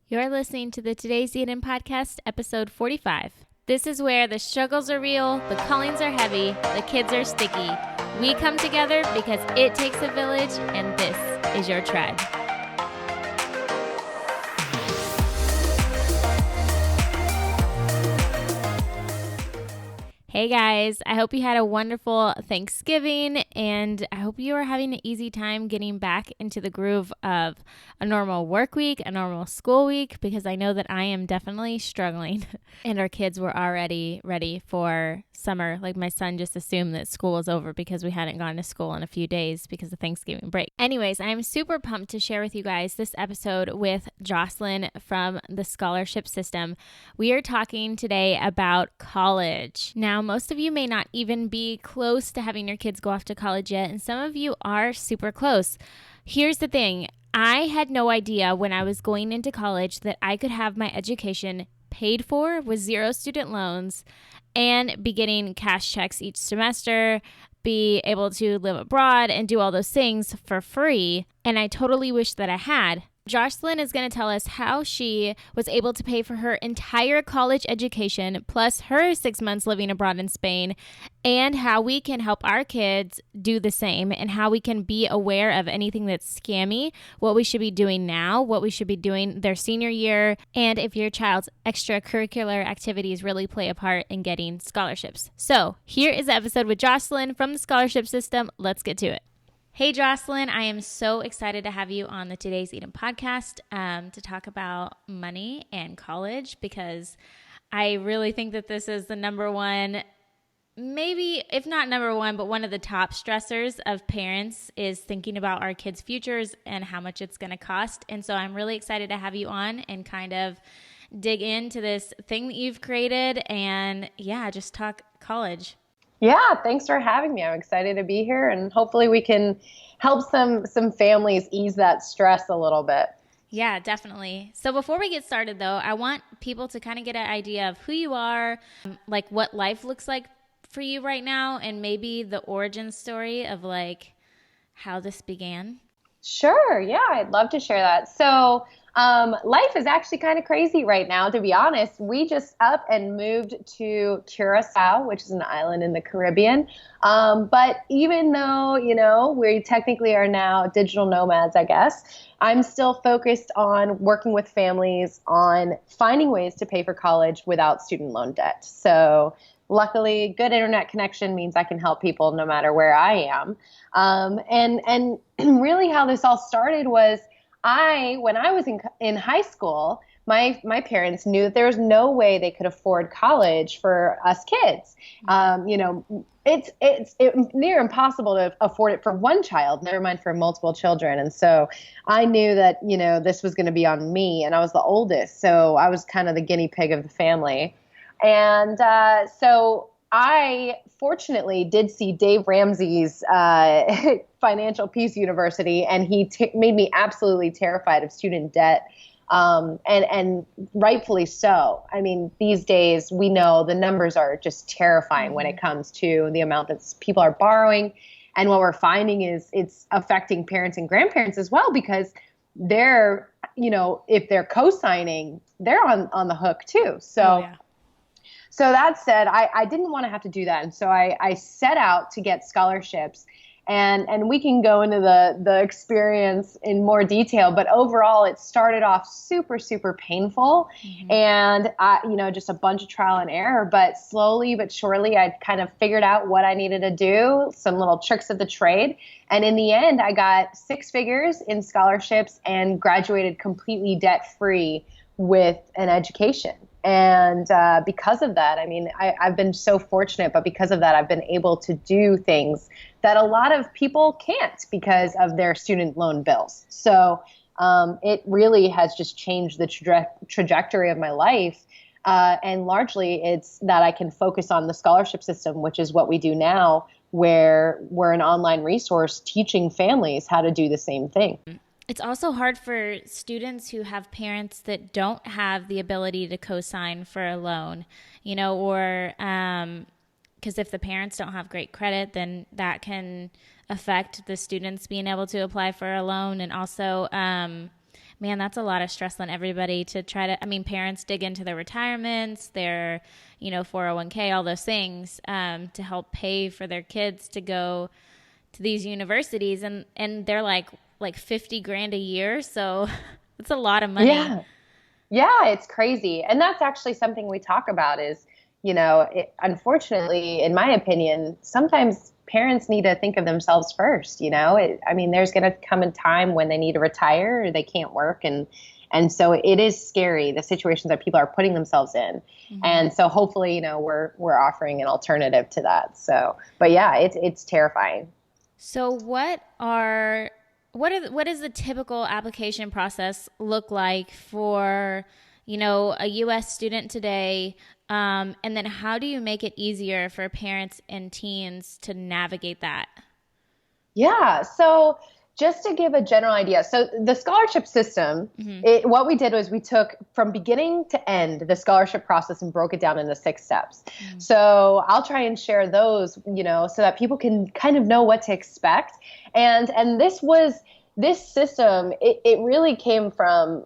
You're listening to the Today's Eden podcast, episode 45. This is where the struggles are real, the callings are heavy, the kids are sticky. We come together because it takes a village, and this is your tribe. Hey guys, I hope you had a wonderful Thanksgiving, and I hope you are having an easy time getting back into the groove of a normal work week, a normal school week, because I know that I am definitely struggling. And our kids were already ready for summer. Like my son just assumed that school was over because we hadn't gone to school in a few days because of Thanksgiving break. Anyways, I'm super pumped to share with you guys this episode with Jocelyn from the scholarship system. We are talking today about college. Now, most of you may not even be close to having your kids go off to college yet, and some of you are super close. Here's the thing. I had no idea when I was going into college that I could have my education paid for with zero student loans and be getting cash checks each semester, be able to live abroad and do all those things for free. And I totally wish that I had. Jocelyn is going to tell us how she was able to pay for her entire college education plus her 6 months living abroad in Spain, and how we can help our kids do the same, and how we can be aware of anything that's scammy, what we should be doing now, what we should be doing their senior year, and if your child's extracurricular activities really play a part in getting scholarships. So here is the episode with Jocelyn from the scholarship system. Let's get to it. Hey, Jocelyn, I am so excited to have you on the Today's Eden podcast to talk about money and college, because I really think that this is the number one, maybe if not number one, but one of the top stressors of parents is thinking about our kids' futures and how much it's going to cost. And so I'm really excited to have you on and kind of dig into this thing that you've created and, just talk college. Yeah, thanks for having me. I'm excited to be here, and hopefully we can help some families ease that stress a little bit. Yeah, definitely. So before we get started, though, I want people to kind of get an idea of who you are, like what life looks like for you right now, and maybe the origin story of like how this began. Sure. Yeah, I'd love to share that. So life is actually kind of crazy right now, to be honest. We just up and moved to Curacao, which is an island in the Caribbean. But even though, we technically are now digital nomads, I guess, I'm still focused on working with families on finding ways to pay for college without student loan debt. So luckily, good internet connection means I can help people no matter where I am. And really how this all started was when I was in high school, my parents knew that there was no way they could afford college for us kids. It's near impossible to afford it for one child, never mind for multiple children. And so I knew that, this was going to be on me, and I was the oldest. So I was kind of the guinea pig of the family. And so I fortunately did see Dave Ramsey's Financial Peace University, and he made me absolutely terrified of student debt, and rightfully so. I mean, these days we know the numbers are just terrifying when it comes to the amount that people are borrowing. And what we're finding is it's affecting parents and grandparents as well, because they're, if they're co-signing, they're on the hook too. So. Yeah. So that said, I didn't want to have to do that. And so I set out to get scholarships, and we can go into the experience in more detail. But overall, it started off super, super painful, and just a bunch of trial and error. But slowly but surely, I kind of figured out what I needed to do, some little tricks of the trade. And in the end, I got 6 figures in scholarships and graduated completely debt-free with an education. And because of that, I've been so fortunate, but because of that, I've been able to do things that a lot of people can't because of their student loan bills. So it really has just changed the trajectory of my life. And largely it's that I can focus on the scholarship system, which is what we do now, where we're an online resource teaching families how to do the same thing. It's also hard for students who have parents that don't have the ability to co-sign for a loan, or because if the parents don't have great credit, then that can affect the students being able to apply for a loan. And also Man, that's a lot of stress on everybody to try to, I mean, parents dig into their retirements, their, 401k, all those things, to help pay for their kids to go to these universities. And they're like 50 grand a year. So it's a lot of money. Yeah. Yeah, it's crazy. And that's actually something we talk about is, unfortunately, in my opinion, sometimes parents need to think of themselves first, I mean, there's going to come a time when they need to retire or they can't work. And so it is scary, the situations that people are putting themselves in. Mm-hmm. And so hopefully, we're offering an alternative to that. So, but yeah, it's terrifying. So what does the typical application process look like for, a U.S. student today? And then how do you make it easier for parents and teens to navigate that? Yeah. So just to give a general idea, so the scholarship system, mm-hmm. What we did was we took from beginning to end the scholarship process and broke it down into 6 steps. Mm-hmm. So I'll try and share those, so that people can kind of know what to expect. And this system, it really came from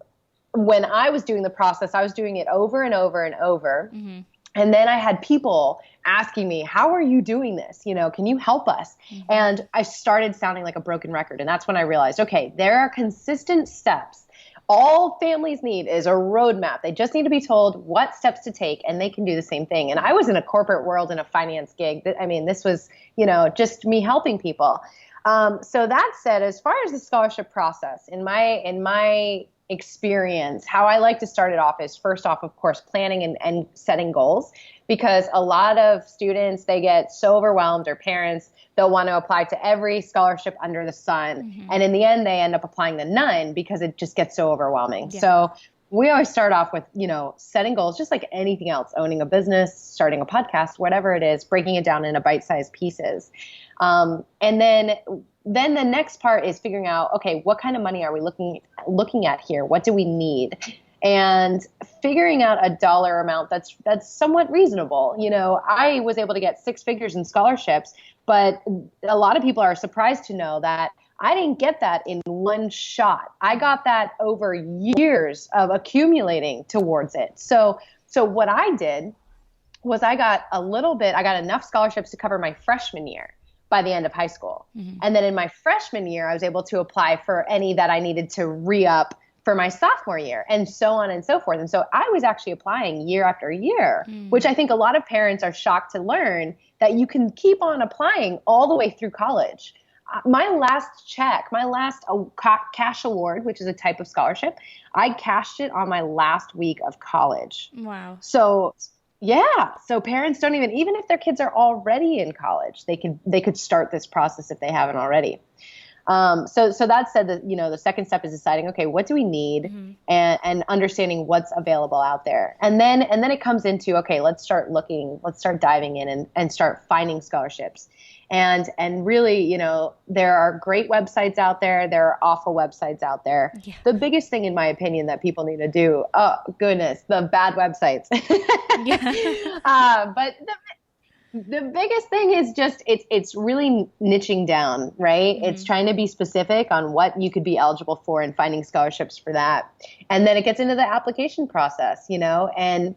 when I was doing the process. I was doing it over and over and over. Mm-hmm. And then I had people asking me, how are you doing this? Can you help us? Mm-hmm. And I started sounding like a broken record. And that's when I realized, okay, there are consistent steps. All families need is a roadmap. They just need to be told what steps to take, and they can do the same thing. And I was in a corporate world in a finance gig. I mean, this was, just me helping people. So that said, as far as the scholarship process, in my experience, how I like to start it off is first off, of course, planning and setting goals, because a lot of students, they get so overwhelmed, or parents, they'll want to apply to every scholarship under the sun. Mm-hmm. And in the end, they end up applying to none because it just gets so overwhelming. Yeah. So we always start off with, setting goals, just like anything else, owning a business, starting a podcast, whatever it is, breaking it down into bite-sized pieces. And then the next part is figuring out, okay, what kind of money are we looking at here? What do we need? And figuring out a dollar amount that's somewhat reasonable. I was able to get 6 figures in scholarships, but a lot of people are surprised to know that I didn't get that in one shot. I got that over years of accumulating towards it. So what I did was I got enough scholarships to cover my freshman year by the end of high school. Mm-hmm. And then in my freshman year, I was able to apply for any that I needed to re-up for my sophomore year, and so on and so forth. And so I was actually applying year after year, which I think a lot of parents are shocked to learn that you can keep on applying all the way through college. My last cash award, which is a type of scholarship, I cashed it on my last week of college. Wow. So yeah. So parents don't even if their kids are already in college, they could start this process if they haven't already. So that said, that, the second step is deciding, okay, what do we need, mm-hmm. and understanding what's available out there. And then it comes into, okay, let's start diving in and start finding scholarships. And really, there are great websites out there. There are awful websites out there. Yeah. The biggest thing, in my opinion, that people need to do, oh goodness, the bad websites. Yeah. But the biggest thing is just it's really niching down, right? Mm-hmm. It's trying to be specific on what you could be eligible for and finding scholarships for that. And then it gets into the application process, and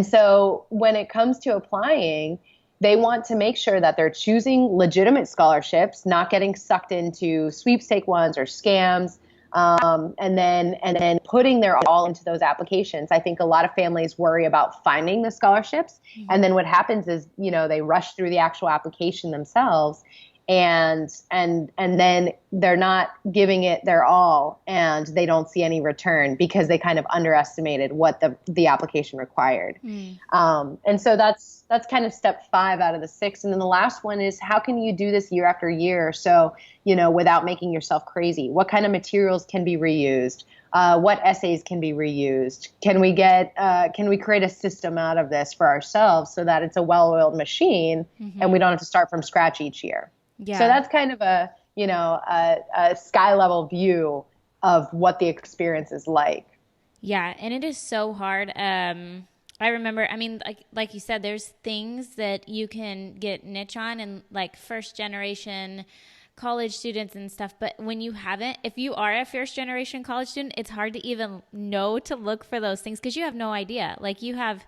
so when it comes to applying, they want to make sure that they're choosing legitimate scholarships, not getting sucked into sweepstake ones or scams. And then putting their all into those applications. I think a lot of families worry about finding the scholarships. Mm-hmm. And then what happens is, they rush through the actual application themselves, and then they're not giving it their all, and they don't see any return because they kind of underestimated what the application required. Mm. And so that's kind of step 5 out of the 6. And then the last one is, how can you do this year after year? So, without making yourself crazy, what kind of materials can be reused? What essays can be reused? Can we create a system out of this for ourselves so that it's a well-oiled machine, mm-hmm. and we don't have to start from scratch each year? Yeah. So that's kind of a sky level view of what the experience is like. Yeah. And it is so hard. I remember, like you said, there's things that you can get niche on, and like first generation college students and stuff, but when you haven't, if you are a first generation college student, it's hard to even know to look for those things because you have no idea. Like you have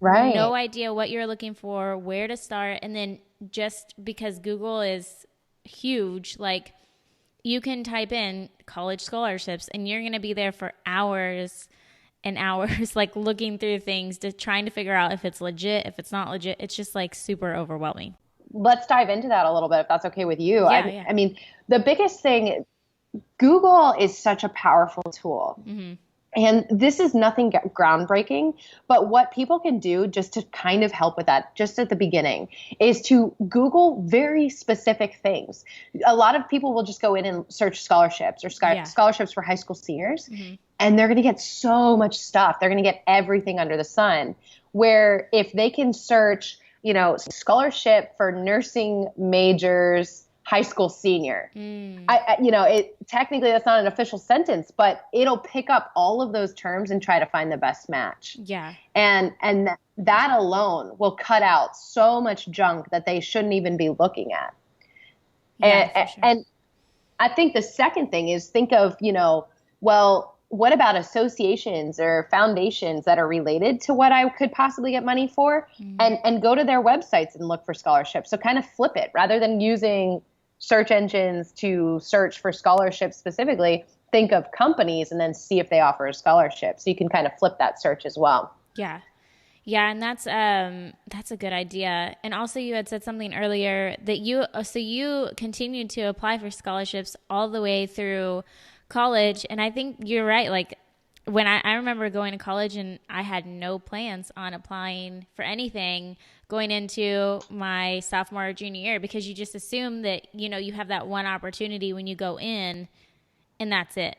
no Right. idea what you're looking for, where to start. And then just because Google is huge, like you can type in college scholarships and you're going to be there for hours and hours, like looking through things to trying to figure out if it's legit, if it's not legit. It's just like super overwhelming. Let's dive into that a little bit if that's okay with you. Yeah, yeah. I mean, the biggest thing, Google is such a powerful tool. Mm-hmm. And this is nothing groundbreaking, but what people can do just to kind of help with that, just at the beginning, is to Google very specific things. A lot of people will just go in and search scholarships or scholarships for high school seniors, and they're going to get so much stuff. They're going to get everything under the sun. Where if they can search, scholarship for nursing majors, high school senior. Technically that's not an official sentence, but it'll pick up all of those terms and try to find the best match. Yeah. And that alone will cut out so much junk that they shouldn't even be looking at. Yeah, for sure. And I think the second thing is think of, well, what about associations or foundations that are related to what I could possibly get money for, and go to their websites and look for scholarships. So kind of flip it rather than using search engines to search for scholarships specifically, think of companies and then see if they offer a scholarship. So you can kind of flip that search as well. Yeah. Yeah. And that's a good idea. And also you had said something earlier that you continued to apply for scholarships all the way through college. And I think you're right. Like when I remember going to college and I had no plans on applying for anything going into my sophomore or junior year, because you just assume that, you have that one opportunity when you go in and that's it.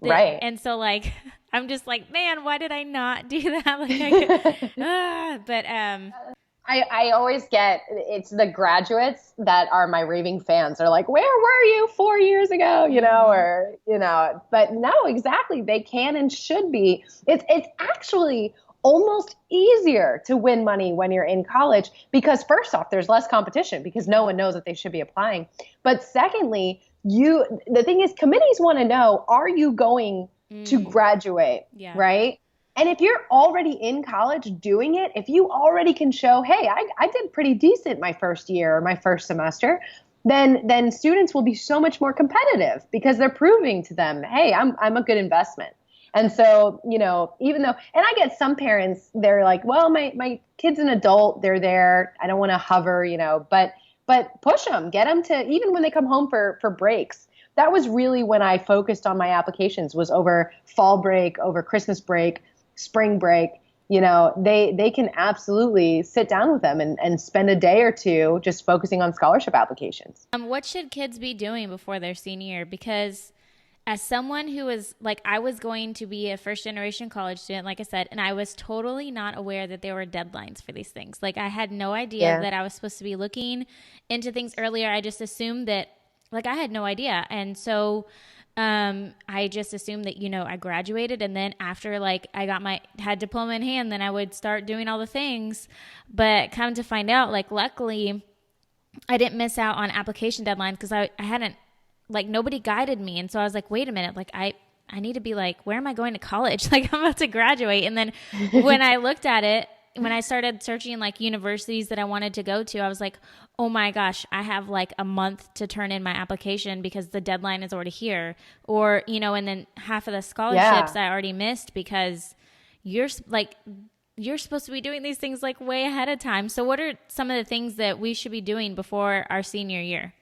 Right. And so like, I'm just like, man, why did I not do that? Like I always get, it's the graduates that are my raving fans. They're like, where were you 4 years ago? But no, exactly. They can and should be. It's actually almost easier to win money when you're in college because first off, there's less competition because no one knows that they should be applying. But secondly, the thing is committees want to know, are you going to graduate? Yeah. Right? And if you're already in college doing it, if you already can show, hey, I did pretty decent my first year or my first semester, then students will be so much more competitive because they're proving to them, hey, I'm a good investment. And so, even though, and I get some parents, they're like, well, my kid's an adult, they're there, I don't want to hover, but push them, get them to, even when they come home for breaks. That was really when I focused on my applications, was over fall break, over Christmas break, spring break. They can absolutely sit down with them and spend a day or two just focusing on scholarship applications. What should kids be doing before their senior year? Because as someone who was like, I was going to be a first generation college student, like I said, and I was totally not aware that there were deadlines for these things. Like I had no idea that I was supposed to be looking into things earlier. I just assumed that, like, I had no idea. And so I just assumed that, I graduated and then after like I had diploma in hand, then I would start doing all the things. But come to find out, like, luckily I didn't miss out on application deadlines because I hadn't, like, nobody guided me. And so I was like, wait a minute, like I need to be like, where am I going to college? Like I'm about to graduate. And then when I looked at it, when I started searching like universities that I wanted to go to, I was like, oh my gosh, I have like a month to turn in my application because the deadline is already here. Or, and then half of the scholarships I already missed because you're supposed to be doing these things like way ahead of time. So what are some of the things that we should be doing before our senior year?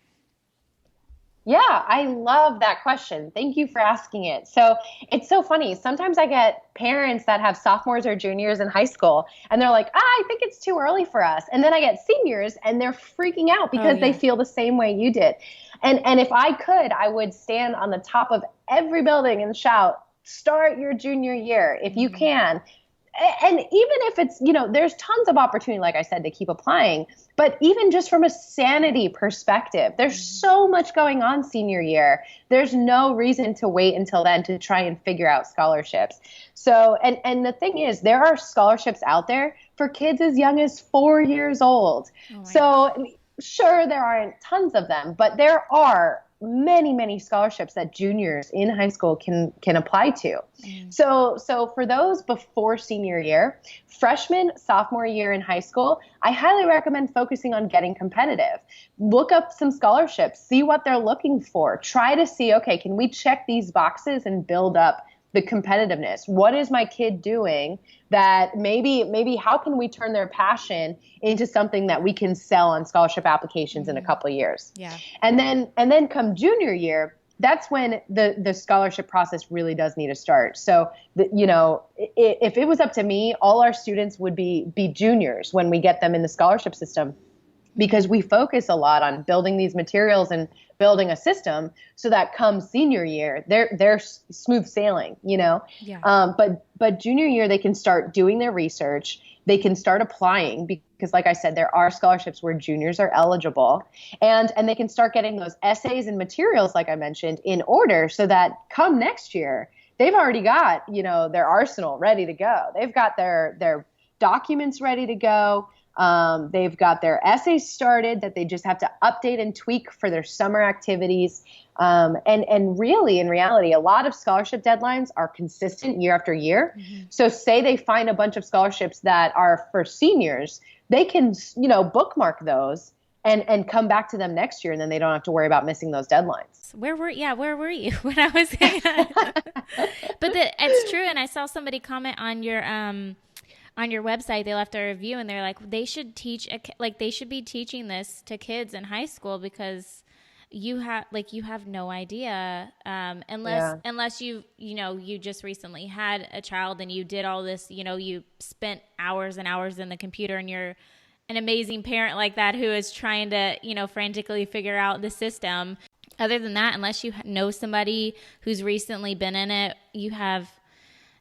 Yeah, I love that question. Thank you for asking it. So it's so funny. Sometimes I get parents that have sophomores or juniors in high school, and they're like, I think it's too early for us. And then I get seniors, and they're freaking out because they feel the same way you did. And if I could, I would stand on the top of every building and shout, start your junior year if you can. And even if it's, there's tons of opportunity, like I said, to keep applying. But even just from a sanity perspective, there's so much going on senior year. There's no reason to wait until then to try and figure out scholarships. So, and the thing is, there are scholarships out there for kids as young as 4 years old. So Sure, there aren't tons of them, but there are many, many scholarships that juniors in high school can apply to. So for those before senior year, freshman, sophomore year in high school, I highly recommend focusing on getting competitive. Look up some scholarships, see what they're looking for. Try to see, okay, can we check these boxes and build up the competitiveness? What is my kid doing that maybe how can we turn their passion into something that we can sell on scholarship applications in a couple of years? Yeah. And then come junior year, that's when the scholarship process really does need to start. So, if it was up to me, all our students would be juniors when we get them in the scholarship system, because we focus a lot on building these materials and building a system so that come senior year, they're smooth sailing, Yeah. But junior year, they can start doing their research. They can start applying because, like I said, there are scholarships where juniors are eligible, and they can start getting those essays and materials, like I mentioned, in order so that come next year, they've already got, their arsenal ready to go. They've got their documents ready to go. They've got their essays started that they just have to update and tweak for their summer activities. And really, in reality, a lot of scholarship deadlines are consistent year after year. So say they find a bunch of scholarships that are for seniors, they can, bookmark those and come back to them next year, and then they don't have to worry about missing those deadlines. Where were you when I was But it's true, and I saw somebody comment on your website. They left a review and they're like, they should they should be teaching this to kids in high school, because you have no idea, unless you just recently had a child and you did all this, you spent hours and hours in the computer, and you're an amazing parent like that who is trying to, frantically figure out the system. Other than that, unless you know somebody who's recently been in it, you have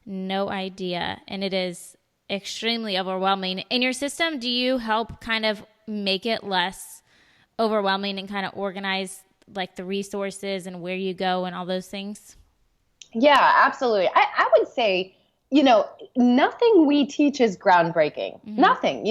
no idea. And it is extremely overwhelming. In your system, do you help kind of make it less overwhelming and kind of organize like the resources and where you go and all those things? Yeah, absolutely. I would say, nothing we teach is groundbreaking. Nothing.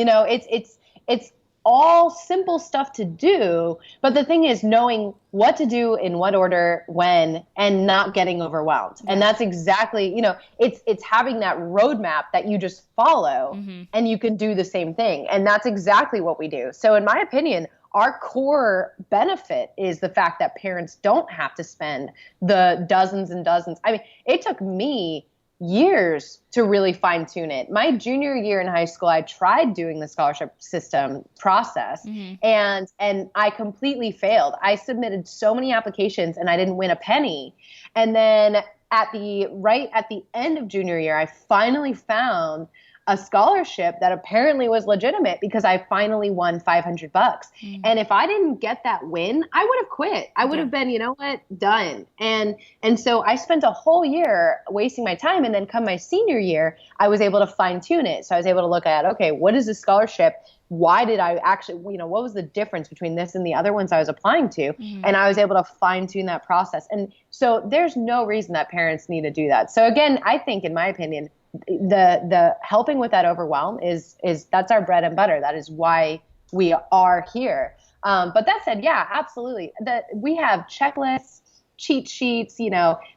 It's all simple stuff to do, but the thing is knowing what to do in what order, when, and not getting overwhelmed. And that's exactly, it's having that roadmap that you just follow and you can do the same thing. And that's exactly what we do. So in my opinion, our core benefit is the fact that parents don't have to spend the dozens and dozens. I mean, it took me years to really fine tune it. My junior year in high school, I tried doing the scholarship system process and I completely failed. I submitted so many applications and I didn't win a penny. And then at the end of junior year, I finally found a scholarship that apparently was legitimate because I finally won $500. And if I didn't get that win, I would have quit. I would have been, done. And so I spent a whole year wasting my time. And then come my senior year, I was able to fine tune it. So I was able to look at, okay, what is the scholarship? Why did I actually, what was the difference between this and the other ones I was applying to? And I was able to fine tune that process. And so there's no reason that parents need to do that. So again, I think, in my opinion, the helping with that overwhelm is that's our bread and butter. That is why we are here. But that said, yeah, absolutely. That we have checklists, cheat sheets.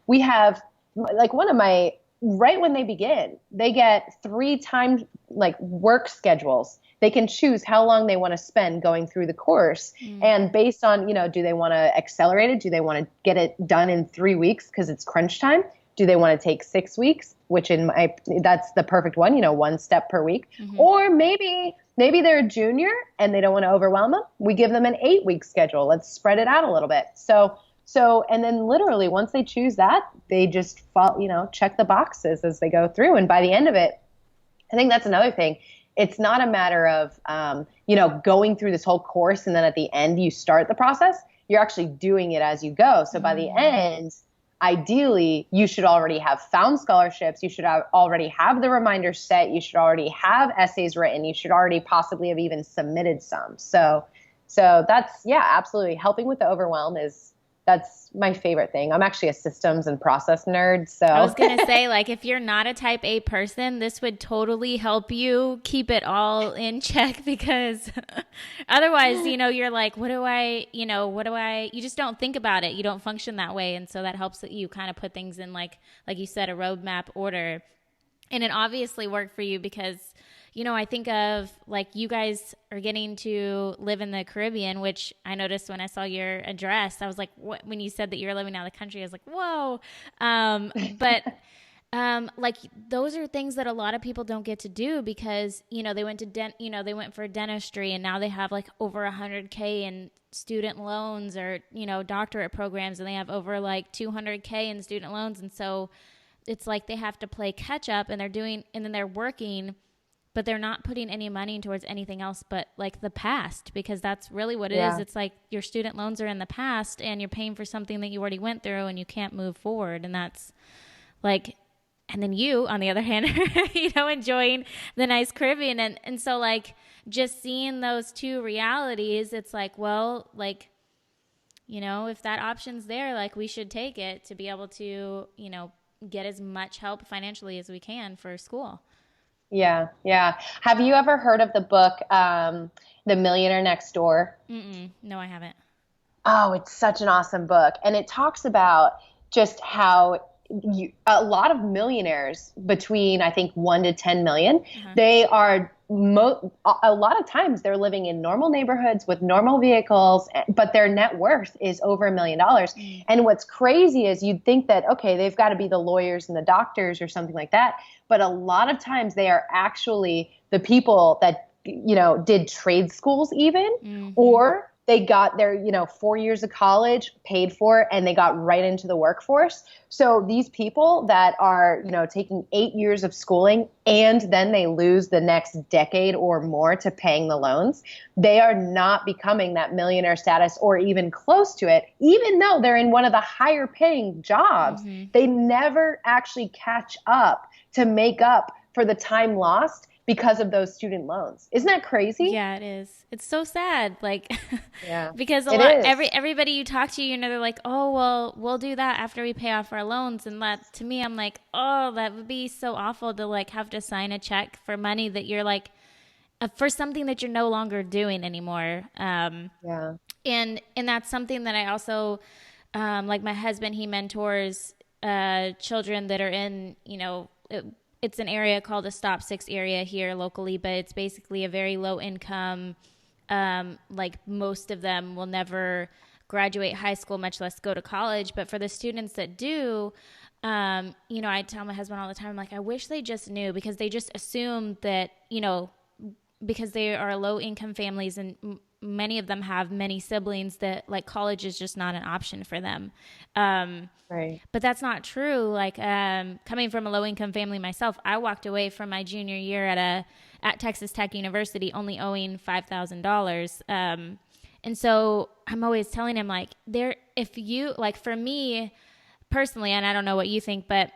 We have like right when they begin, they get 3 times work schedules. They can choose how long they want to spend going through the course. And based on, do they want to accelerate it? Do they want to get it done in 3 weeks because it's crunch time? Do they want to take 6 weeks, which that's the perfect one, 1 step per week? Or maybe they're a junior and they don't want to overwhelm them. We give them an 8-week schedule. Let's spread it out a little bit. So, and then literally once they choose that, they just check the boxes as they go through. And by the end of it, I think that's another thing. It's not a matter of, going through this whole course and then at the end you start the process. You're actually doing it as you go. So by the end, ideally, you should already have found scholarships. You should already have the reminders set. You should already have essays written. You should already possibly have even submitted some. So that's, yeah, absolutely. Helping with the overwhelm is That's my favorite thing. I'm actually a systems and process nerd. I So was going to say, like, if you're not a type A person, this would totally help you keep it all in check because otherwise, you're like, you just don't think about it. You don't function that way. And so that helps that you kind of put things in, like you said, a roadmap order. And it obviously worked for you because, I think of like you guys are getting to live in the Caribbean, which I noticed when I saw your address. I was like, what? When you said that you were living out of the country, I was like, whoa. But like those are things that a lot of people don't get to do because, they went to they went for dentistry and now they have like over 100K in student loans or, doctorate programs, and they have over like 200K in student loans. And so it's like they have to play catch up and then they're working, but they're not putting any money towards anything else but like the past, because that's really what it is. It's like your student loans are in the past and you're paying for something that you already went through and you can't move forward. And that's like, and then you, on the other hand, enjoying the nice Caribbean. And so like just seeing those two realities, it's like, well, like, if that option's there, like we should take it to be able to, get as much help financially as we can for school. yeah, yeah. Have you ever heard of the book, The Millionaire Next Door? No, I haven't. Oh, it's such an awesome book. And it talks about just how a lot of millionaires between, I think, 1 to 10 million, they are a lot of times they're living in normal neighborhoods with normal vehicles, but their net worth is over $1 million. And what's crazy is you'd think that, okay, they've got to be the lawyers and the doctors or something like that. But a lot of times they are actually the people that, did trade schools even, or they got their, 4 years of college paid for and they got right into the workforce. So these people that are, taking 8 years of schooling and then they lose the next decade or more to paying the loans, they are not becoming that millionaire status or even close to it, even though they're in one of the higher paying jobs. They never actually catch up to make up for the time lost because of those student loans. Isn't that crazy? Yeah, it is. It's so sad. Like, yeah, because everybody you talk to, they're like, oh, well, we'll do that after we pay off our loans. And that, to me, I'm like, oh, that would be so awful to like have to sign a check for money that you're like, for something that you're no longer doing anymore. Yeah. And that's something that I also, like my husband, he mentors children that are in, it's an area called a Stop 6 area here locally, but it's basically a very low income, like most of them will never graduate high school, much less go to college. But for the students that do, I tell my husband all the time, I'm like, I wish they just knew, because they just assume that, because they are low income families and many of them have many siblings, that like college is just not an option for them. Right. But that's not true. Like, coming from a low income family myself, I walked away from my junior year at Texas Tech University only owing $5,000. And so I'm always telling him like, for me personally, and I don't know what you think, but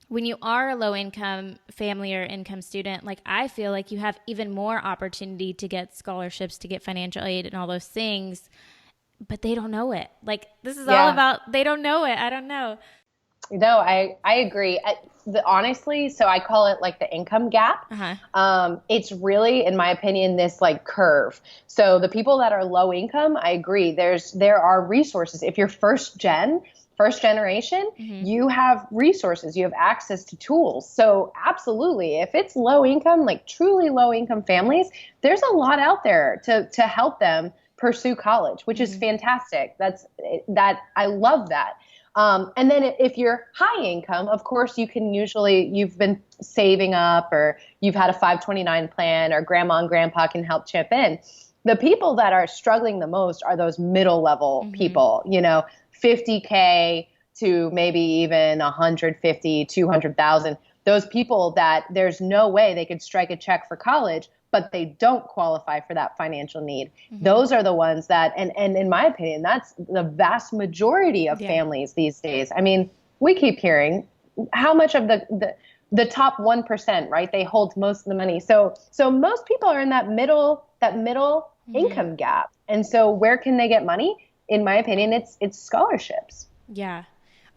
when you are a low income family or income student, like I feel like you have even more opportunity to get scholarships, to get financial aid and all those things, but they don't know it. Like this is all about, they don't know it. I don't know. No, I agree. Honestly, so I call it like the income gap. It's really, in my opinion, this like curve. So the people that are low income, I agree. There are resources. If you're first generation, you have resources, you have access to tools. So absolutely, if it's low income, like truly low income families, there's a lot out there to help them pursue college, which is fantastic. I love that. And then if you're high income, of course, you've been saving up, or you've had a 529 plan, or grandma and grandpa can help chip in. The people that are struggling the most are those middle level people, 50K to maybe even 150, 200,000. Those people that there's no way they could strike a check for college, but they don't qualify for that financial need. Those are the ones that, and in my opinion, that's the vast majority of families these days. I mean, we keep hearing how much of the top 1%, right? They hold most of the money. So most people are in that middle income gap. And so where can they get money? in my opinion, it's scholarships. Yeah.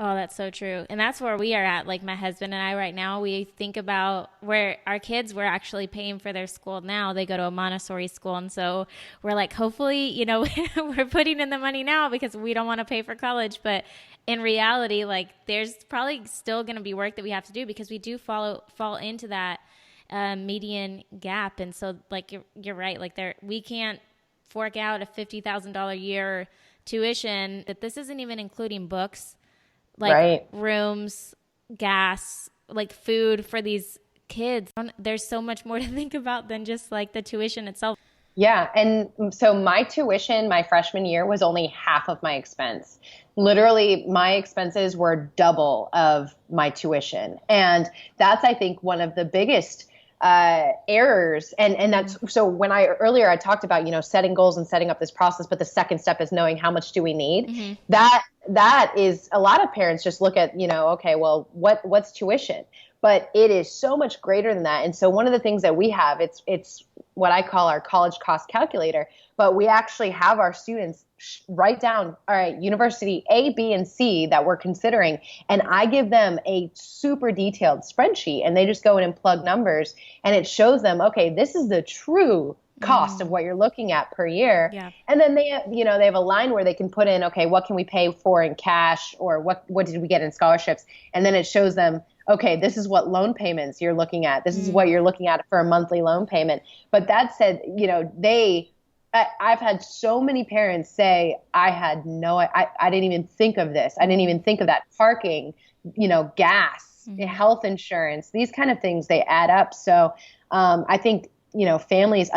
Oh, that's so true. And that's where we are at. Like my husband and I right now, we think about where our kids, we're actually paying for their school now. They go to a Montessori school. And so we're like, hopefully, we're putting in the money now because we don't want to pay for college. But in reality, like there's probably still going to be work that we have to do because we do fall into that median gap. And so like, you're right. Like we can't fork out a $50,000 a year tuition that this isn't even including books, like Right. rooms, gas, like food for these kids. There's so much more to think about than just like the tuition itself. Yeah. And so my tuition my freshman year was only half of my expense. Literally, my expenses were double of my tuition. And that's, I think, one of the biggest errors. And that's so when I talked about, setting goals and setting up this process, but the second step is knowing how much do we need. Mm-hmm. That is a lot of parents just look at, okay, well, what's tuition? But it is so much greater than that. And so one of the things that we have, it's what I call our college cost calculator, but we actually have our students write down, all right, university A, B, and C that we're considering. And I give them a super detailed spreadsheet and they just go in and plug numbers and it shows them, okay, this is the true cost of what you're looking at per year. Yeah. And then they have a line where they can put in, okay, what can we pay for in cash or what did we get in scholarships? And then it shows them, okay, this is what loan payments you're looking at. This is what you're looking at for a monthly loan payment. But that said, I've had so many parents say, I didn't even think of this. I didn't even think of that. Parking, gas, health insurance, these kind of things, they add up. So I think, families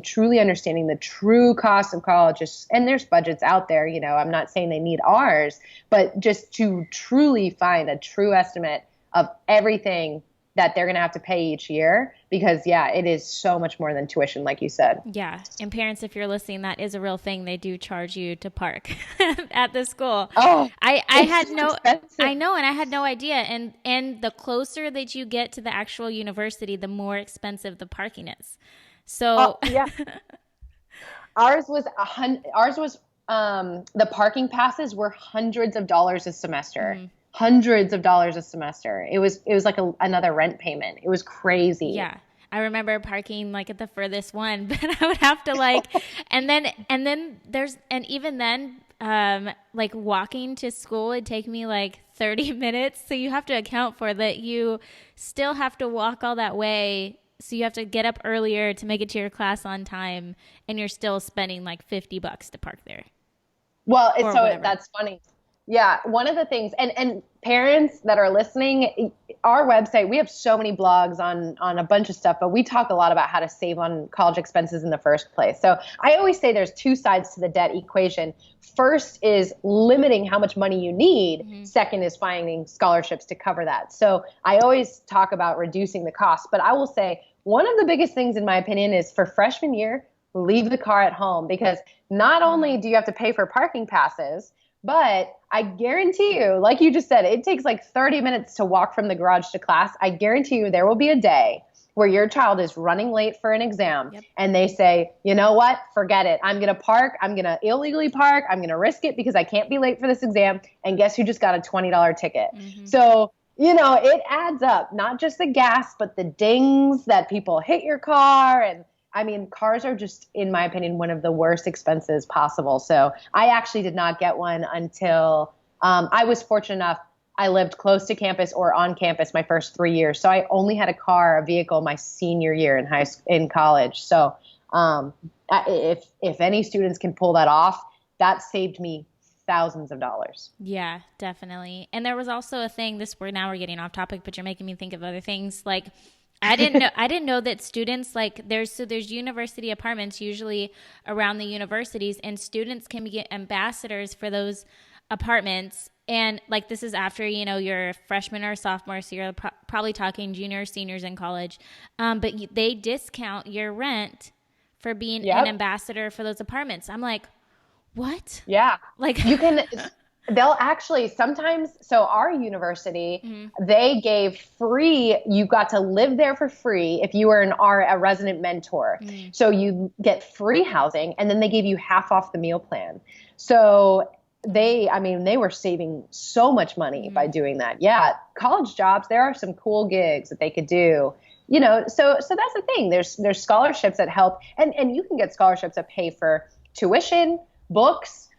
truly understanding the true cost of college, and there's budgets out there, I'm not saying they need ours, but just to truly find a true estimate of everything that they're going to have to pay each year, because it is so much more than tuition, like you said. Yeah. And parents, if you're listening, that is a real thing. They do charge you to park at the school. Oh, I had no, expensive. I know. And I had no idea. And the closer that you get to the actual university, the more expensive the parking is. So yeah, ours was the parking passes were hundreds of dollars a semester. Hundreds of dollars a semester. It was like another rent payment. It was crazy. Yeah. I remember parking like at the furthest one, but I would have to and even then, like walking to school would take me like 30 minutes. So you have to account for that. You still have to walk all that way. So you have to get up earlier to make it to your class on time. And you're still spending like $50 to park there. Well, that's funny. Yeah, one of the things, and parents that are listening, our website, we have so many blogs on a bunch of stuff, but we talk a lot about how to save on college expenses in the first place. So I always say there's two sides to the debt equation. First is limiting how much money you need. Mm-hmm. Second is finding scholarships to cover that. So I always talk about reducing the cost, but I will say one of the biggest things in my opinion is for freshman year, leave the car at home, because not only do you have to pay for parking passes, but I guarantee you, like you just said, it takes like 30 minutes to walk from the garage to class. I guarantee you there will be a day where your child is running late for an exam. Yep. And they say, you know what, forget it. I'm going to park. I'm going to illegally park. I'm going to risk it because I can't be late for this exam. And guess who just got a $20 ticket? Mm-hmm. So, it adds up, not just the gas, but the dings that people hit your car. And I mean, cars are just, in my opinion, one of the worst expenses possible. So I actually did not get one until I was fortunate enough. I lived close to campus or on campus my first 3 years. So I only had a vehicle my senior year in college. So if any students can pull that off, that saved me thousands of dollars. Yeah, definitely. And there was also a thing, we're getting off topic, but you're making me think of other things. Like, I didn't know that students, like, there's university apartments usually around the universities, and students can be ambassadors for those apartments. And like, this is after, you're a freshman or a sophomore, so you're probably talking juniors, seniors in college. But they discount your rent for being an ambassador for those apartments. I'm like, what? Yeah. Like, you can, They'll actually sometimes, so our university, Mm-hmm. they gave free, you got to live there for free if you were a resident mentor. Mm-hmm. So you get free housing and then they gave you half off the meal plan. So I mean, they were saving so much money Mm-hmm. by doing that. Yeah. College jobs, there are some cool gigs that they could do. So that's the thing. There's scholarships that help, and you can get scholarships that pay for tuition, books,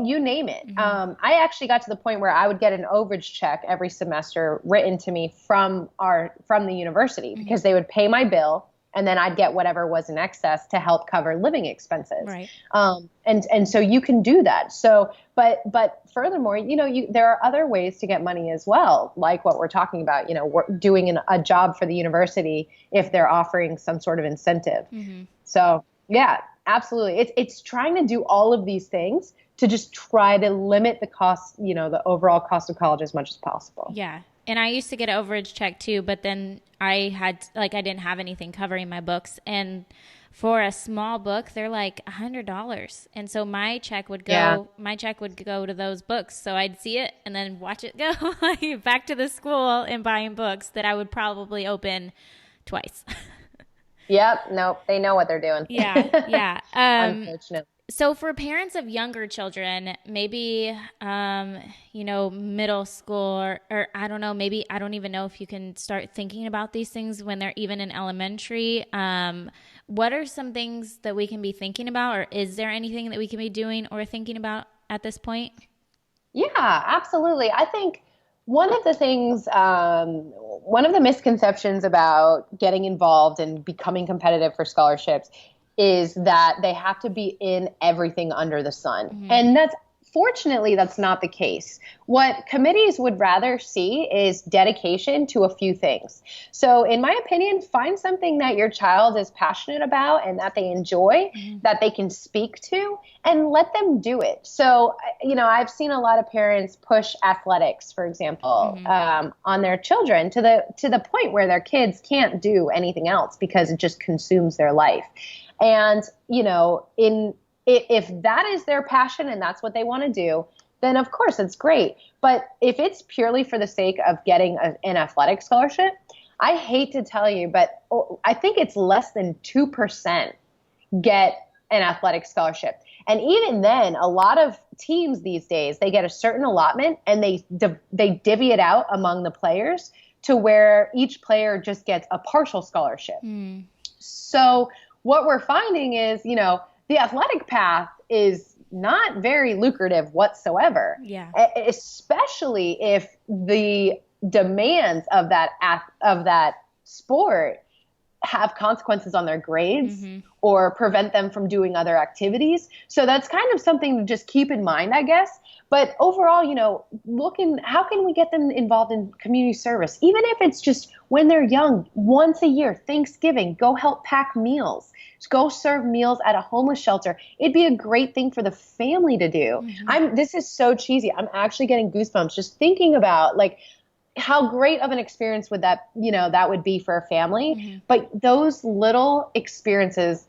you name it. Mm-hmm. I actually got to the point where I would get an overage check every semester written to me from the university Mm-hmm. because they would pay my bill and then I'd get whatever was in excess to help cover living expenses. Right. And so you can do that. So, but furthermore, there are other ways to get money as well, like what we're talking about. We're doing a job for the university if they're offering some sort of incentive. Mm-hmm. So yeah, absolutely. It's trying to do all of these things to just try to limit the cost, the overall cost of college as much as possible. Yeah. And I used to get an overage check too, but then I didn't have anything covering my books. And for a small book, they're like $100. And so my check would go to those books. So I'd see it and then watch it go like back to the school and buying books that I would probably open twice. Yep. Nope. They know what they're doing. Yeah. Yeah. Unfortunately. So for parents of younger children, maybe, middle school or I don't know, maybe I don't even know if you can start thinking about these things when they're even in elementary. What are some things that we can be thinking about, or is there anything that we can be doing or thinking about at this point? Yeah, absolutely. I think one of the things, one of the misconceptions about getting involved and becoming competitive for scholarships is that they have to be in everything under the sun. Mm-hmm. And fortunately, that's not the case. What committees would rather see is dedication to a few things. So in my opinion, find something that your child is passionate about and that they enjoy, Mm-hmm. that they can speak to, and let them do it. So, I've seen a lot of parents push athletics, for example, Mm-hmm. on their children to the point where their kids can't do anything else because it just consumes their life. And, if that is their passion and that's what they want to do, then of course it's great. But if it's purely for the sake of getting an athletic scholarship, I hate to tell you, but I think it's less than 2% get an athletic scholarship. And even then, a lot of teams these days, they get a certain allotment and they divvy it out among the players to where each player just gets a partial scholarship. Mm. So what we're finding is, the athletic path is not very lucrative whatsoever. Yeah. Especially if the demands of that sport have consequences on their grades Mm-hmm. or prevent them from doing other activities. So that's kind of something to just keep in mind, I guess. But overall, how can we get them involved in community service? Even if it's just when they're young, once a year, Thanksgiving, go help pack meals. Just go serve meals at a homeless shelter. It'd be a great thing for the family to do. Mm-hmm. This is so cheesy. I'm actually getting goosebumps just thinking about how great of an experience would that would be for a family. Mm-hmm. But those little experiences,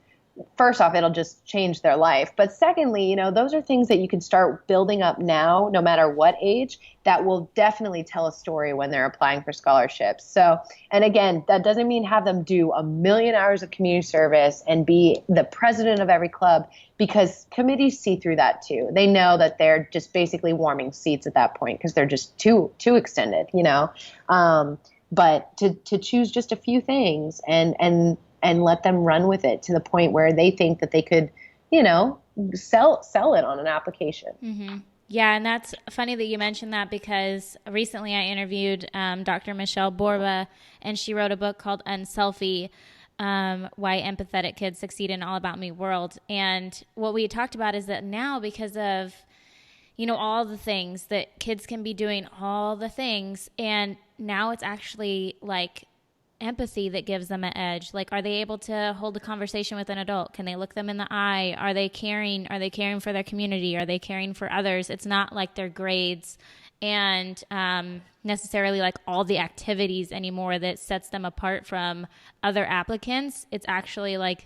first off, it'll just change their life. But secondly, those are things that you can start building up now, no matter what age, that will definitely tell a story when they're applying for scholarships. So, and again, that doesn't mean have them do 1,000,000 hours of community service and be the president of every club, because committees see through that too. They know that they're just basically warming seats at that point because they're just too extended, but to choose just a few things and let them run with it to the point where they think that they could, sell it on an application. Mm-hmm. Yeah, and that's funny that you mentioned that because recently I interviewed Dr. Michelle Borba, and she wrote a book called Unselfie, Why Empathetic Kids Succeed in All About Me World. And what we talked about is that now, because of, all the things that kids can be doing, all the things, and now it's actually like empathy that gives them an edge. Like, are they able to hold a conversation with an adult? Can they look them in the eye? Are they caring for their community? Are they caring for others? It's not like their grades and necessarily like all the activities anymore that sets them apart from other applicants. It's actually like,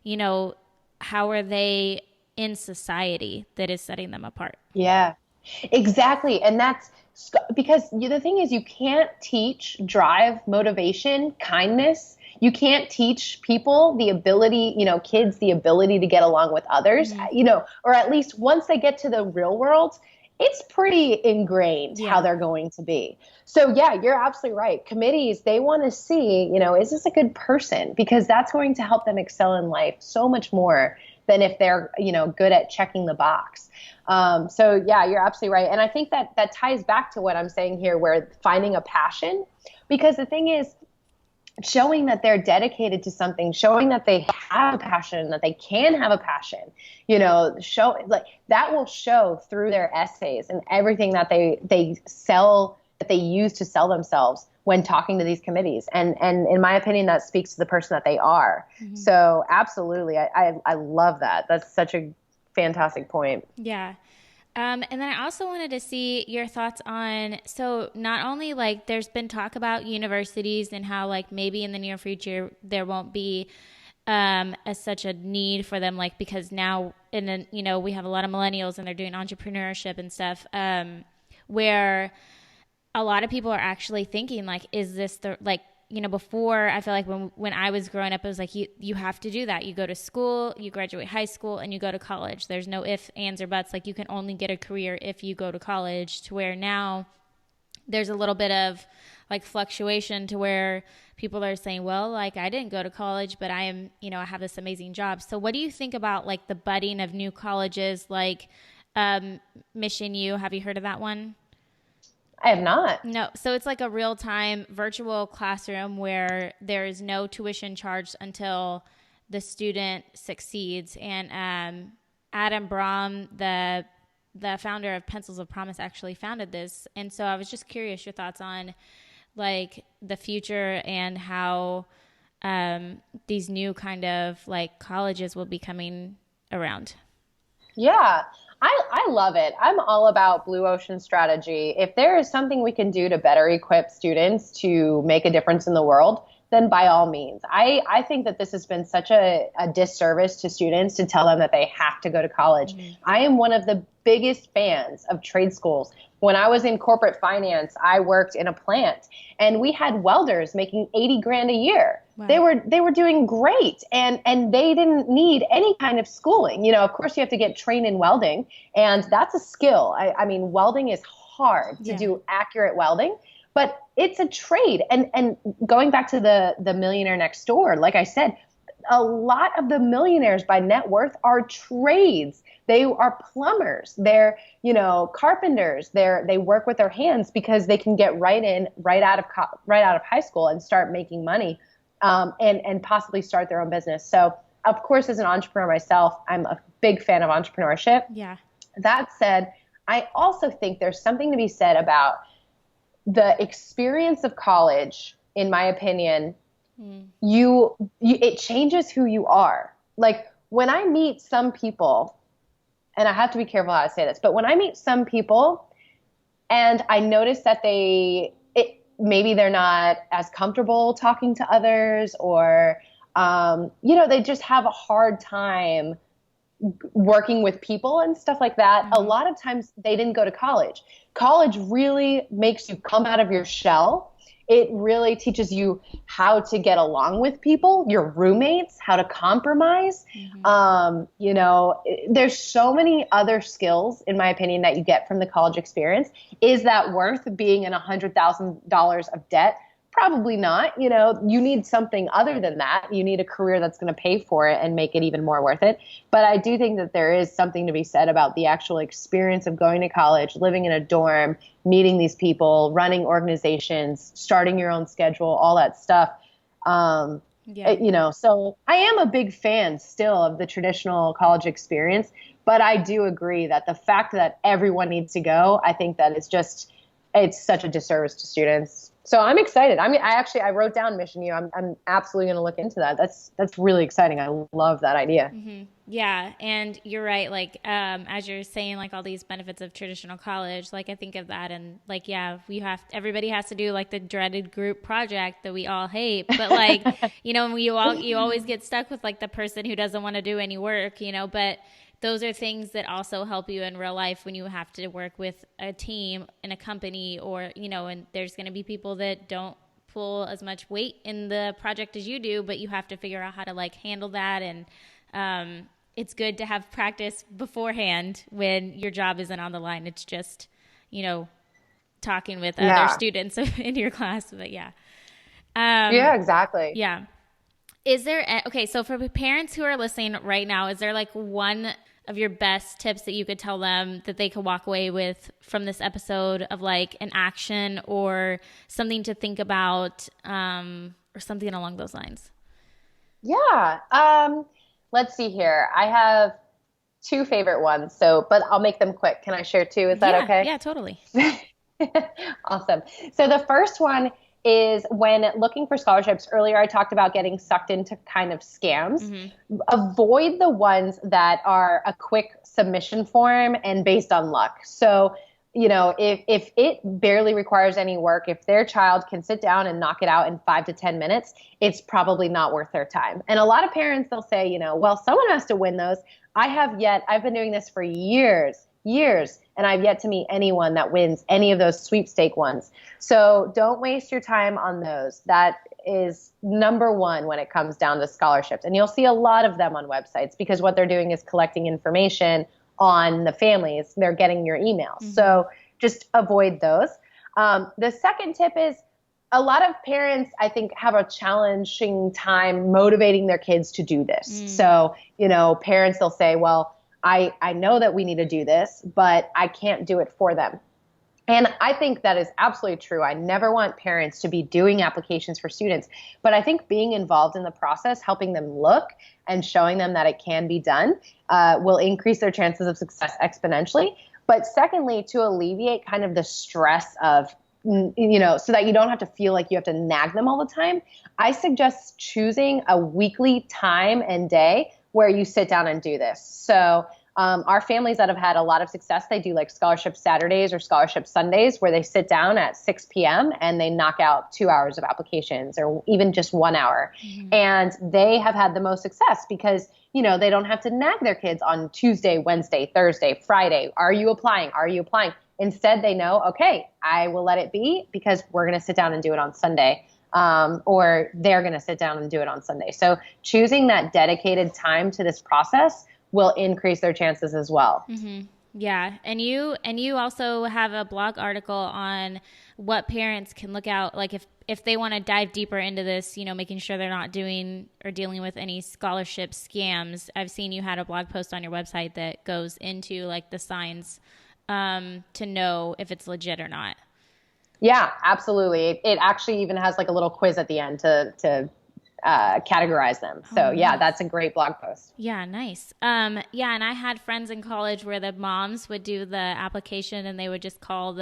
how are they in society that is setting them apart? Yeah. Exactly. And that's because the thing is, you can't teach drive, motivation, kindness. You can't teach people the ability, kids, the ability to get along with others, Mm-hmm. or at least once they get to the real world, it's pretty ingrained how Yeah. they're going to be. So yeah, you're absolutely right. Committees, they want to see, is this a good person? Because that's going to help them excel in life so much more than if they're, good at checking the box. So yeah, you're absolutely right. And I think that ties back to what I'm saying here, where finding a passion, because the thing is, showing that they're dedicated to something, showing that they have a passion, that they can have a passion, show like that will show through their essays and everything that they sell, that they use to sell themselves when talking to these committees. And in my opinion, that speaks to the person that they are. Mm-hmm. So absolutely, I love that. That's such a fantastic point. Yeah. And then I also wanted to see your thoughts on, so not only like there's been talk about universities and how like maybe in the near future there won't be as such a need for them, like because now we have a lot of millennials and they're doing entrepreneurship and stuff, where a lot of people are actually thinking like, is this the like, before I feel like when I was growing up, it was like, you have to do that. You go to school, you graduate high school, and you go to college. There's no ifs, ands, or buts. Like you can only get a career if you go to college, to where now there's a little bit of like fluctuation to where people are saying, well, like I didn't go to college, but I am, I have this amazing job. So what do you think about like the budding of new colleges like Mission U? Have you heard of that one? I have not. No. So it's like a real time virtual classroom where there is no tuition charged until the student succeeds. And Adam Braum, the founder of Pencils of Promise, actually founded this. And so I was just curious your thoughts on like the future and how these new kind of like colleges will be coming around. Yeah, I love it. I'm all about blue ocean strategy. If there is something we can do to better equip students to make a difference in the world, then by all means. I think that this has been such a disservice to students to tell them that they have to go to college. Mm-hmm. I am one of the biggest fans of trade schools. When I was in corporate finance, I worked in a plant and we had welders making 80 grand a year. Wow. They were doing great and they didn't need any kind of schooling. Of course you have to get trained in welding and that's a skill. I mean, welding is hard to do accurate welding, but it's a trade. And going back to the millionaire next door, like I said, a lot of the millionaires by net worth are trades. They are plumbers. They're, carpenters. They work with their hands because they can get right out of high school and start making money, and possibly start their own business. So, of course, as an entrepreneur myself, I'm a big fan of entrepreneurship. Yeah. That said, I also think there's something to be said about the experience of college, in my opinion. It changes who you are. Like when I meet some people, and I have to be careful how I say this, but when I meet some people and I notice that maybe they're not as comfortable talking to others, or, they just have a hard time working with people and stuff like that. Mm-hmm. A lot of times they didn't go to college. College really makes you come out of your shell. It really teaches you how to get along with people, your roommates, how to compromise. Mm-hmm. There's so many other skills, in my opinion, that you get from the college experience. Is that worth being in $100,000 of debt? Probably not. You need something other than that. You need a career that's going to pay for it and make it even more worth it. But I do think that there is something to be said about the actual experience of going to college, living in a dorm, meeting these people, running organizations, starting your own schedule, all that stuff. So I am a big fan still of the traditional college experience, but I do agree that the fact that everyone needs to go, I think that it's such a disservice to students. So I'm excited. I wrote down Mission U. I'm absolutely going to look into that. That's really exciting. I love that idea. Mm-hmm. Yeah. And you're right. Like, as you're saying, like all these benefits of traditional college, like I think of that and like, yeah, everybody has to do like the dreaded group project that we all hate, but like, you always get stuck with like the person who doesn't want to do any work, but those are things that also help you in real life when you have to work with a team in a company, or, you know, and there's going to be people that don't pull as much weight in the project as you do, but you have to figure out how to like handle that. And it's good to have practice beforehand when your job isn't on the line. It's just, you know, talking with other students in your class. But yeah. Yeah, exactly. Yeah. Is there, okay, so for parents who are listening right now, is there like one of your best tips that you could tell them that they could walk away with from this episode of like an action or something to think about, or something along those lines? Yeah. Let's see here. I have two favorite ones, but I'll make them quick. Can I share two? Is that okay? Yeah, totally. Awesome. So the first one is when looking for scholarships. Earlier, I talked about getting sucked into kind of scams. Mm-hmm. Avoid the ones that are a quick submission form and based on luck. So, you know, if it barely requires any work, if their child can sit down and knock it out in 5 to 10 minutes, it's probably not worth their time. And a lot of parents, they'll say, you know, well, someone has to win those. I've been doing this for years, and I've yet to meet anyone that wins any of those sweepstake ones. So don't waste your time on those. That is number one when it comes down to scholarships. And you'll see a lot of them on websites because what they're doing is collecting information on the families. They're getting your emails. Mm-hmm. So just avoid those. The second tip is a lot of parents, I think, have a challenging time motivating their kids to do this. Mm. So, you know, parents, they'll say, well, I know that we need to do this, but I can't do it for them. And I think that is absolutely true. I never want parents to be doing applications for students, but I think being involved in the process, helping them look and showing them that it can be done will increase their chances of success exponentially. But secondly, to alleviate kind of the stress of, you know, so that you don't have to feel like you have to nag them all the time, I suggest choosing a weekly time and day where you sit down and do this. So our families that have had a lot of success, they do like scholarship Saturdays or scholarship Sundays where they sit down at 6 p.m. and they knock out 2 hours of applications or even just 1 hour. Mm-hmm. And they have had the most success because, you know, they don't have to nag their kids on Tuesday, Wednesday, Thursday, Friday. Are you applying? Are you applying? Instead, they know, okay, I will let it be because we're going to sit down and do it on Sunday. Or they're going to sit down and do it on Sunday. So choosing that dedicated time to this process will increase their chances as well. Mm-hmm. Yeah. And you also have a blog article on what parents can look out, like if they want to dive deeper into this, you know, making sure they're not doing or dealing with any scholarship scams. I've seen you had a blog post on your website that goes into like the signs to know if it's legit or not. Yeah, absolutely. It actually even has like a little quiz at the end to categorize them. So yeah, that's a great blog post. Yeah, nice. Yeah, and I had friends in college where the moms would do the application and they would just call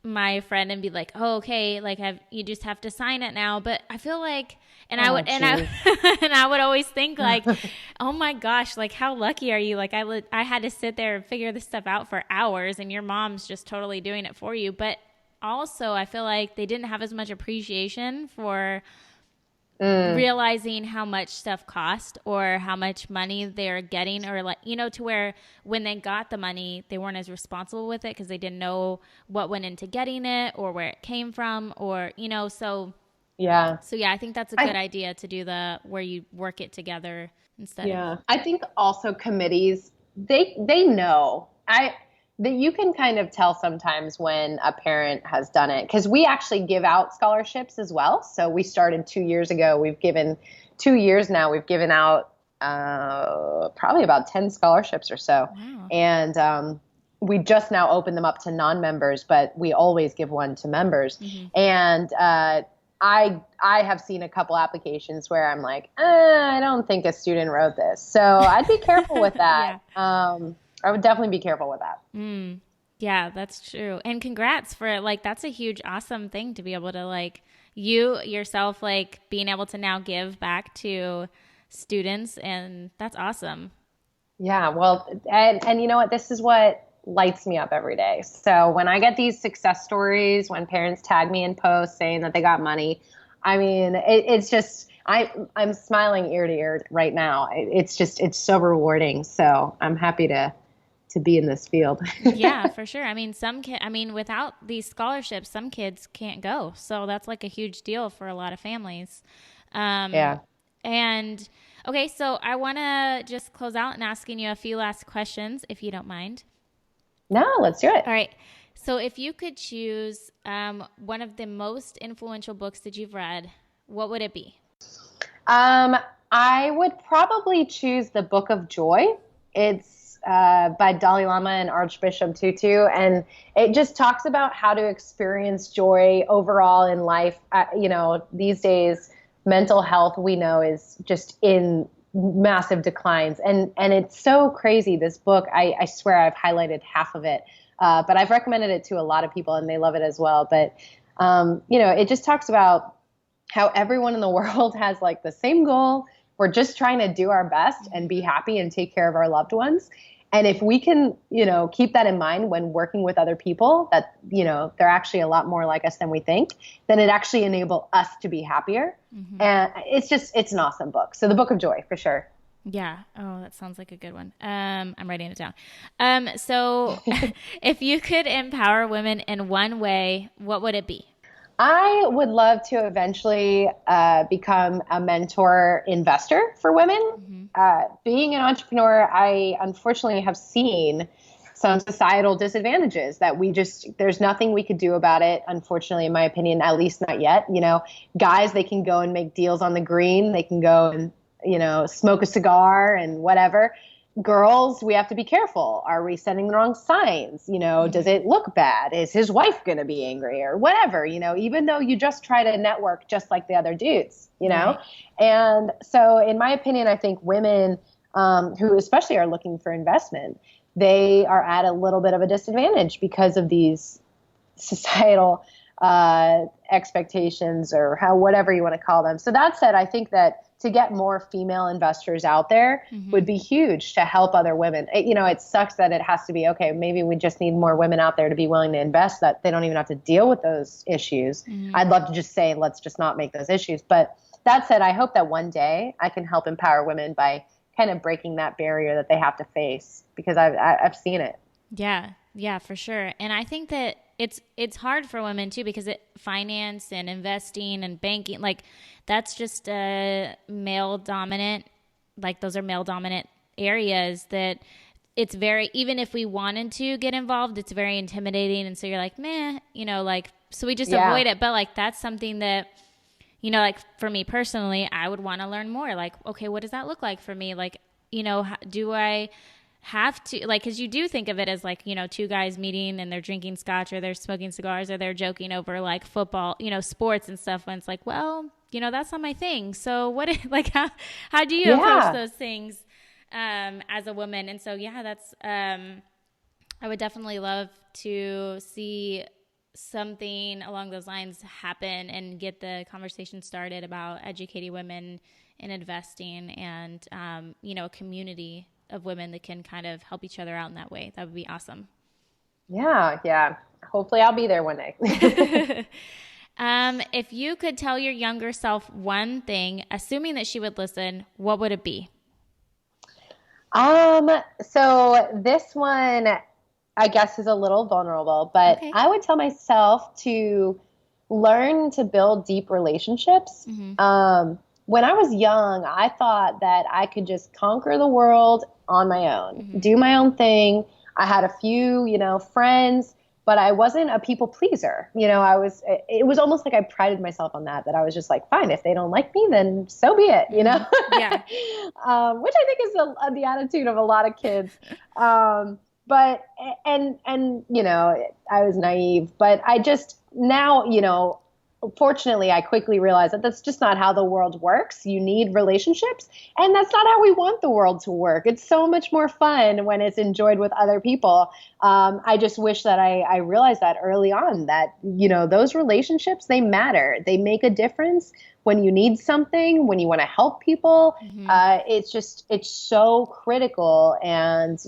my friend and be like, "Oh, okay, like you just have to sign it now." But I feel like, and I would always think like, "Oh my gosh, like how lucky are you? Like I had to sit there and figure this stuff out for hours, and your mom's just totally doing it for you." But also, I feel like they didn't have as much appreciation for realizing how much stuff cost or how much money they're getting, or like, you know, to where when they got the money, they weren't as responsible with it because they didn't know what went into getting it or where it came from, or, you know, so yeah, I think that's a good idea to do where you work it together instead. Yeah. I think also committees, they know that you can kind of tell sometimes when a parent has done it, because we actually give out scholarships as well. So we started 2 years ago. We've given 2 years now. We've given out probably about 10 scholarships or so. Wow. And we just now opened them up to non-members, but we always give one to members. Mm-hmm. And I have seen a couple applications where I'm like, I don't think a student wrote this. So I'd be careful with that. Yeah. I would definitely be careful with that. Yeah, that's true. And congrats for that's a huge, awesome thing to be able to you yourself, being able to now give back to students. And that's awesome. Yeah. Well, and you know what, this is what lights me up every day. So when I get these success stories, when parents tag me in posts saying that they got money, I mean, it's just, I'm smiling ear to ear right now. It's so rewarding. So I'm happy to be in this field. Yeah, for sure. I mean, without these scholarships, some kids can't go. So that's like a huge deal for a lot of families. Um, Yeah. and okay, so I want to just close out and asking you a few last questions, if you don't mind. No, let's do it. All right. So if you could choose one of the most influential books that you've read, what would it be? Um, I would probably choose the Book of Joy. It's by Dalai Lama and Archbishop Tutu, and it just talks about how to experience joy overall in life. These days, mental health we know is just in massive declines, and it's so crazy. This book, I swear, I've highlighted half of it, but I've recommended it to a lot of people, and they love it as well. But it just talks about how everyone in the world has like the same goal. We're just trying to do our best and be happy and take care of our loved ones. And if we can, keep that in mind when working with other people, that, they're actually a lot more like us than we think, then it actually enable us to be happier. Mm-hmm. And it's an awesome book. So the Book of Joy, for sure. Yeah. Oh, that sounds like a good one. I'm writing it down. So if you could empower women in one way, what would it be? I would love to eventually become a mentor investor for women. Mm-hmm. Being an entrepreneur, I unfortunately have seen some societal disadvantages that there's nothing we could do about it. Unfortunately, in my opinion, at least not yet. Guys, they can go and make deals on the green. They can go and, smoke a cigar and whatever. Girls, we have to be careful. Are we sending the wrong signs? Does it look bad? Is his wife going to be angry or whatever? Even though you just try to network just like the other dudes, Right. And so in my opinion, I think women who especially are looking for investment, they are at a little bit of a disadvantage because of these societal expectations or whatever you want to call them. So that said, I think that to get more female investors out there mm-hmm. would be huge to help other women. It sucks that it has to be, okay, maybe we just need more women out there to be willing to invest, that they don't even have to deal with those issues. Mm-hmm. I'd love to just say, let's just not make those issues. But that said, I hope that one day I can help empower women by kind of breaking that barrier that they have to face, because I've seen it. Yeah, for sure. And I think that it's hard for women too, because finance and investing and banking, like that's just male dominant, like those are male dominant areas that it's very, even if we wanted to get involved, it's very intimidating. And so you're like, meh, so we just avoid it. But like, that's something that, like for me personally, I would want to learn more. Like, okay, what does that look like for me? Like, do I have to, like, because you do think of it as like, two guys meeting and they're drinking scotch or they're smoking cigars or they're joking over like football, sports and stuff. When it's like, well, that's not my thing. So how do you approach those things as a woman? And so, that's, I would definitely love to see something along those lines happen and get the conversation started about educating women in investing and, a community of women that can kind of help each other out in that way. That would be awesome. Yeah. Hopefully I'll be there one day. If you could tell your younger self one thing, assuming that she would listen, what would it be? So this one, I guess, is a little vulnerable, but okay. I would tell myself to learn to build deep relationships. Mm-hmm. When I was young, I thought that I could just conquer the world on my own, mm-hmm. do my own thing. I had a few, friends, but I wasn't a people pleaser. It was almost like I prided myself on that I was just like, fine, if they don't like me, then so be it, Yeah. Which I think is the attitude of a lot of kids. But I was naive, but I just now, fortunately, I quickly realized that that's just not how the world works. You need relationships, and that's not how we want the world to work. It's so much more fun when it's enjoyed with other people. I just wish that I realized that early on, that, those relationships, they matter. They make a difference when you need something, when you want to help people. Mm-hmm. It's so critical. And,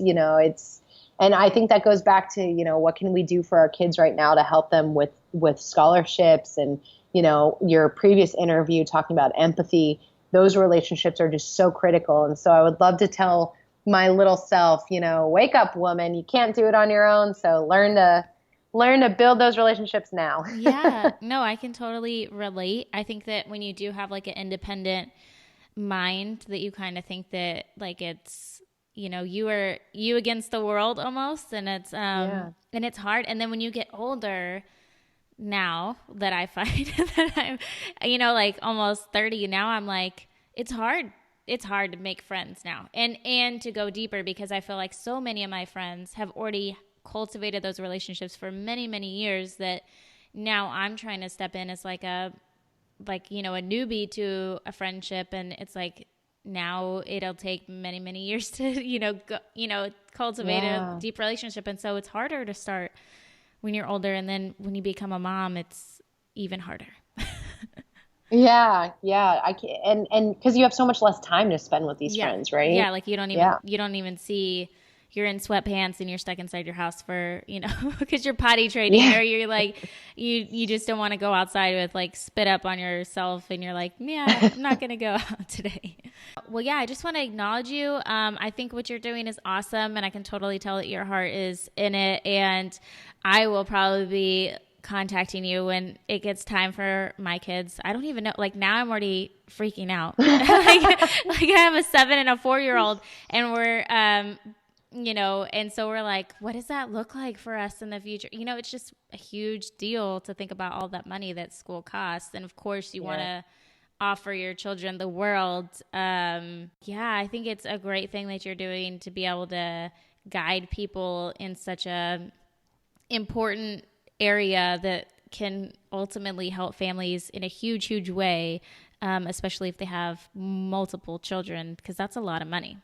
and I think that goes back to, what can we do for our kids right now to help them with scholarships and, your previous interview talking about empathy, those relationships are just so critical. And so I would love to tell my little self, wake up, woman, you can't do it on your own. So learn to build those relationships now. Yeah, no, I can totally relate. I think that when you do have like an independent mind, that you kind of think that like it's, you against the world almost, and it's hard. And then when you get older, now that I find that I'm, like almost 30 now, I'm like, it's hard. It's hard to make friends now and to go deeper, because I feel like so many of my friends have already cultivated those relationships for many, many years, that now I'm trying to step in as a newbie to a friendship. And it's like, now it'll take many, many years to, cultivate a deep relationship. And so it's harder to start when you're older. And then when you become a mom, it's even harder. Yeah. I can, and because you have so much less time to spend with these friends, right? Yeah. Like you don't even see, you're in sweatpants and you're stuck inside your house for, because you're potty training, or you're like, you just don't want to go outside with like spit up on yourself, and you're like, yeah, I'm not going to go out today. Well, yeah, I just want to acknowledge you. I think what you're doing is awesome, and I can totally tell that your heart is in it. And I will probably be contacting you when it gets time for my kids. I don't even know. Like now I'm already freaking out. like I have a 7 and a 4-year-old, and we're, and so we're like, what does that look like for us in the future? It's just a huge deal to think about all that money that school costs. And of course you want to offer your children the world. I think it's a great thing that you're doing to be able to guide people in such a important area that can ultimately help families in a huge, huge way, especially if they have multiple children, because that's a lot of money.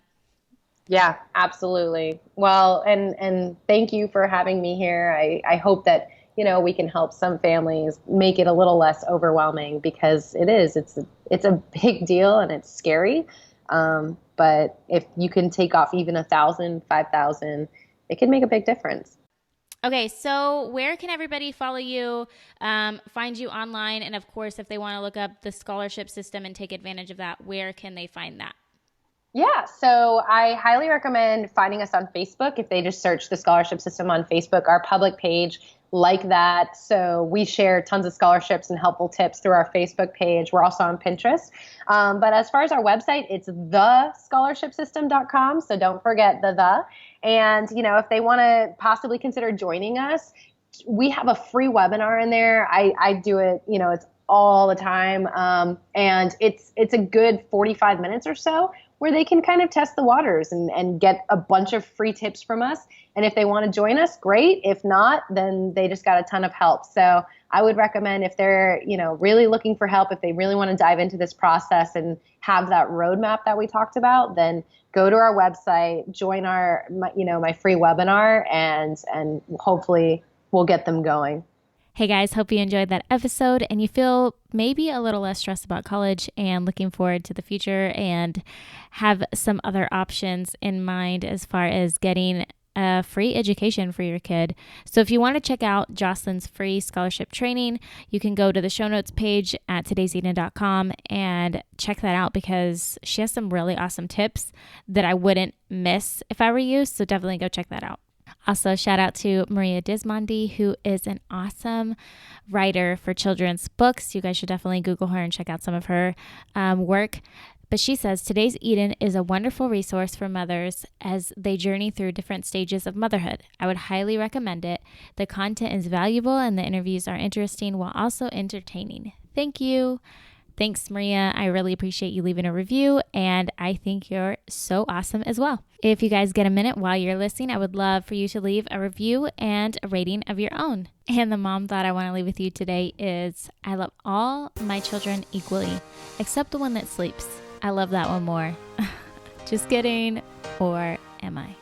Yeah, absolutely. Well, and thank you for having me here. I hope that, we can help some families make it a little less overwhelming, because it's a big deal and it's scary. But if you can take off even 1,000, 5,000, it can make a big difference. Okay, so where can everybody follow you, find you online? And of course, if they want to look up the scholarship system and take advantage of that, where can they find that? Yeah, so I highly recommend finding us on Facebook. If they just search the scholarship system on Facebook, our public page like that. So we share tons of scholarships and helpful tips through our Facebook page. We're also on Pinterest. But as far as our website, it's thescholarshipsystem.com. So don't forget the. And, if they want to possibly consider joining us, we have a free webinar in there. I do it, it's all the time. And it's a good 45 minutes or so, where they can kind of test the waters and get a bunch of free tips from us. And if they want to join us, great. If not, then they just got a ton of help. So I would recommend, if they're, really looking for help, if they really want to dive into this process and have that roadmap that we talked about, then go to our website, join my free webinar, and hopefully we'll get them going. Hey guys, hope you enjoyed that episode and you feel maybe a little less stressed about college and looking forward to the future, and have some other options in mind as far as getting a free education for your kid. So if you want to check out Jocelyn's free scholarship training, you can go to the show notes page at todayseden.com and check that out, because she has some really awesome tips that I wouldn't miss if I were you. So definitely go check that out. Also, shout out to Maria Dismondi, who is an awesome writer for children's books. You guys should definitely Google her and check out some of her work. But she says, Today's Eden is a wonderful resource for mothers as they journey through different stages of motherhood. I would highly recommend it. The content is valuable and the interviews are interesting while also entertaining. Thank you. Thanks, Maria. I really appreciate you leaving a review, and I think you're so awesome as well. If you guys get a minute while you're listening, I would love for you to leave a review and a rating of your own. And the mom thought I want to leave with you today is, I love all my children equally, except the one that sleeps. I love that one more. Just kidding. Or am I?